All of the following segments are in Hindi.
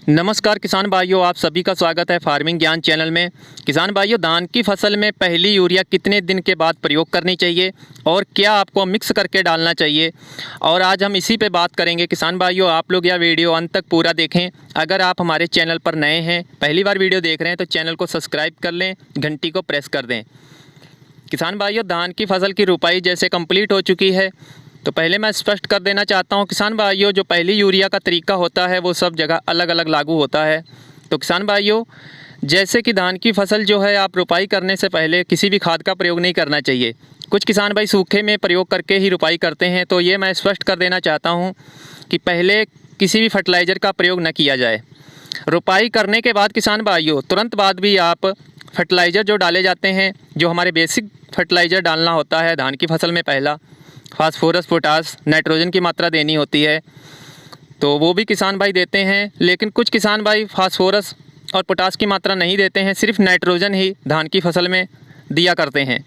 नमस्कार किसान भाइयों, आप सभी का स्वागत है फार्मिंग ज्ञान चैनल में। किसान भाइयों, धान की फसल में पहली यूरिया कितने दिन के बाद प्रयोग करनी चाहिए और क्या आपको मिक्स करके डालना चाहिए, और आज हम इसी पे बात करेंगे। किसान भाइयों, आप लोग यह वीडियो अंत तक पूरा देखें। अगर आप हमारे चैनल पर नए हैं, पहली बार वीडियो देख रहे हैं, तो चैनल को सब्सक्राइब कर लें, घंटी को प्रेस कर दें। किसान भाइयों, धान की फसल की रुपाई जैसे कंप्लीट हो चुकी है, तो पहले मैं स्पष्ट कर देना चाहता हूं किसान भाइयों, जो पहली यूरिया का तरीका होता है वो सब जगह अलग अलग लागू होता है। तो किसान भाइयों, जैसे कि धान की फसल जो है, आप रुपाई करने से पहले किसी भी खाद का प्रयोग नहीं करना चाहिए। कुछ किसान भाई सूखे में प्रयोग करके ही रुपाई करते हैं, तो ये मैं स्पष्ट कर देना चाहता हूँ कि पहले किसी भी फर्टिलाइज़र का प्रयोग न किया जाए। रुपाई करने के बाद किसान भाइयों, तुरंत बाद भी आप फर्टिलाइज़र जो डाले जाते हैं, जो हमारे बेसिक फर्टिलाइज़र डालना होता है धान की फसल में, पहला फास्फोरस, पोटास, नाइट्रोजन की मात्रा देनी होती है, तो वो भी किसान भाई देते हैं। लेकिन कुछ किसान भाई फास्फोरस और पोटास की मात्रा नहीं देते हैं, सिर्फ नाइट्रोजन ही धान की फसल में दिया करते हैं।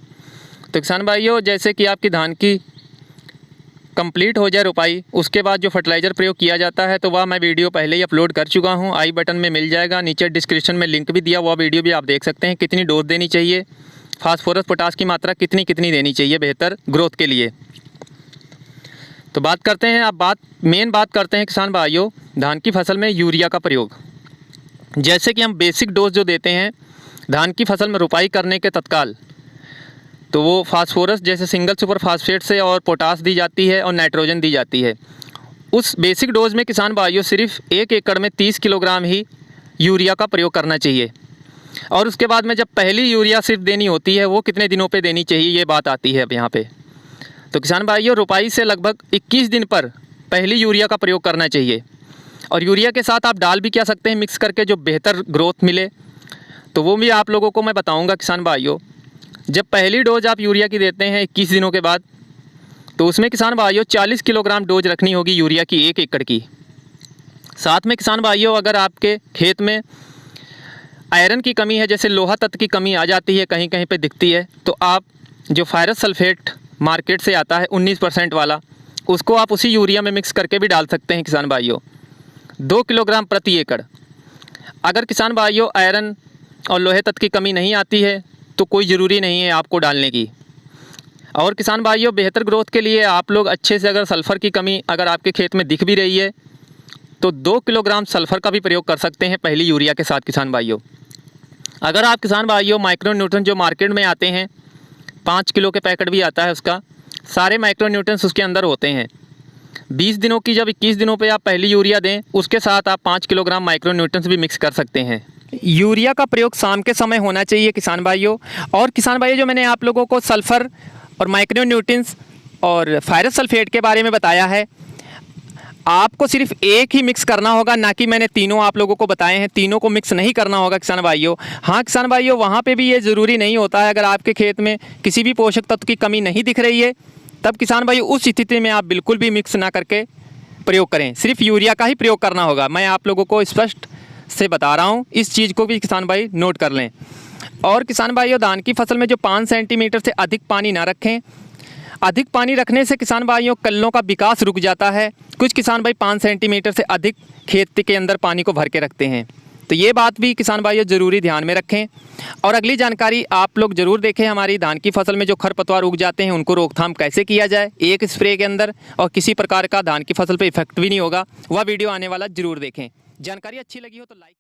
तो किसान भाइयों, जैसे कि आपकी धान की कंप्लीट हो जाए रुपाई, उसके बाद जो फर्टिलाइज़र प्रयोग किया जाता है, तो वह मैं वीडियो पहले ही अपलोड कर चुका हूँ। आई बटन में मिल जाएगा, नीचे डिस्क्रिप्शन में लिंक भी दिया, वह वीडियो भी आप देख सकते हैं। कितनी डोज देनी चाहिए, फास्फोरस पोटास की मात्रा कितनी कितनी देनी चाहिए बेहतर ग्रोथ के लिए। तो बात करते हैं, अब मेन बात करते हैं किसान भाइयों, धान की फसल में यूरिया का प्रयोग। जैसे कि हम बेसिक डोज जो देते हैं धान की फसल में रुपाई करने के तत्काल, तो वो फास्फोरस जैसे सिंगल सुपर फास्फेट से और पोटास दी जाती है और नाइट्रोजन दी जाती है। उस बेसिक डोज में किसान भाइयों सिर्फ 1 एकड़ में 30 किलोग्राम ही यूरिया का प्रयोग करना चाहिए। और उसके बाद में जब पहली यूरिया सिर्फ देनी होती है, वो कितने दिनों पे देनी चाहिए, ये बात आती है अब यहाँ पे। तो किसान भाइयों, रुपाई से लगभग 21 दिन पर पहली यूरिया का प्रयोग करना चाहिए। और यूरिया के साथ आप डाल भी क्या सकते हैं मिक्स करके, जो बेहतर ग्रोथ मिले, तो वो भी आप लोगों को मैं बताऊंगा। किसान भाइयों, जब पहली डोज आप यूरिया की देते हैं 21 दिनों के बाद, तो उसमें किसान भाइयों 40 किलोग्राम डोज रखनी होगी यूरिया की 1 एकड़ की। साथ में किसान भाइयों, अगर आपके खेत में आयरन की कमी है, जैसे लोहा तत्व की कमी आ जाती है, कहीं कहीं पे दिखती है, तो आप जो फेरस सल्फेट मार्केट से आता है 19% वाला, उसको आप उसी यूरिया में मिक्स करके भी डाल सकते हैं किसान भाइयों, 2 किलोग्राम प्रति एकड़। अगर किसान भाइयों आयरन और लोहे तत्व की कमी नहीं आती है, तो कोई ज़रूरी नहीं है आपको डालने की। और किसान भाइयों, बेहतर ग्रोथ के लिए आप लोग अच्छे से, अगर सल्फ़र की कमी अगर आपके खेत में दिख भी रही है, तो 2 किलोग्राम सल्फ़र का भी प्रयोग कर सकते हैं पहली यूरिया के साथ किसान भाइयों। अगर आप किसान भाइयों माइक्रो न्यूट्रन जो मार्केट में आते हैं, 5 किलो के पैकेट भी आता है उसका, सारे माइक्रो न्यूट्रंस उसके अंदर होते हैं। 20 दिनों की जब 21 दिनों पे आप पहली यूरिया दें, उसके साथ आप 5 किलोग्राम माइक्रो न्यूट्रंस भी मिक्स कर सकते हैं। यूरिया का प्रयोग शाम के समय होना चाहिए किसान भाइयों। और किसान भाइयों, जो मैंने आप लोगों को सल्फ़र और माइक्रो न्यूट्रंस और फेरस सल्फेट के बारे में बताया है, आपको सिर्फ एक ही मिक्स करना होगा, ना कि मैंने तीनों आप लोगों को बताए हैं, तीनों को मिक्स नहीं करना होगा किसान भाइयों। हाँ किसान भाइयों, वहाँ पे भी ये ज़रूरी नहीं होता है। अगर आपके खेत में किसी भी पोषक तत्व की कमी नहीं दिख रही है, तब किसान भाइयों उस स्थिति में आप बिल्कुल भी मिक्स ना करके प्रयोग करें, सिर्फ यूरिया का ही प्रयोग करना होगा। मैं आप लोगों को स्पष्ट से बता रहा हूँ, इस चीज़ को भी किसान भाई नोट कर लें। और किसान भाइयों, धान की फसल में जो 5 सेंटीमीटर से अधिक पानी ना रखें। अधिक पानी रखने से किसान भाइयों कल्लों का विकास रुक जाता है। कुछ किसान भाई 5 सेंटीमीटर से अधिक खेत के अंदर पानी को भर के रखते हैं, तो ये बात भी किसान भाइयों ज़रूरी ध्यान में रखें। और अगली जानकारी आप लोग ज़रूर देखें, हमारी धान की फसल में जो खरपतवार उग जाते हैं, उनको रोकथाम कैसे किया जाए एक स्प्रे के अंदर, और किसी प्रकार का धान की फसल पर इफेक्ट भी नहीं होगा, वह वीडियो आने वाला ज़रूर देखें। जानकारी अच्छी लगी हो तो लाइक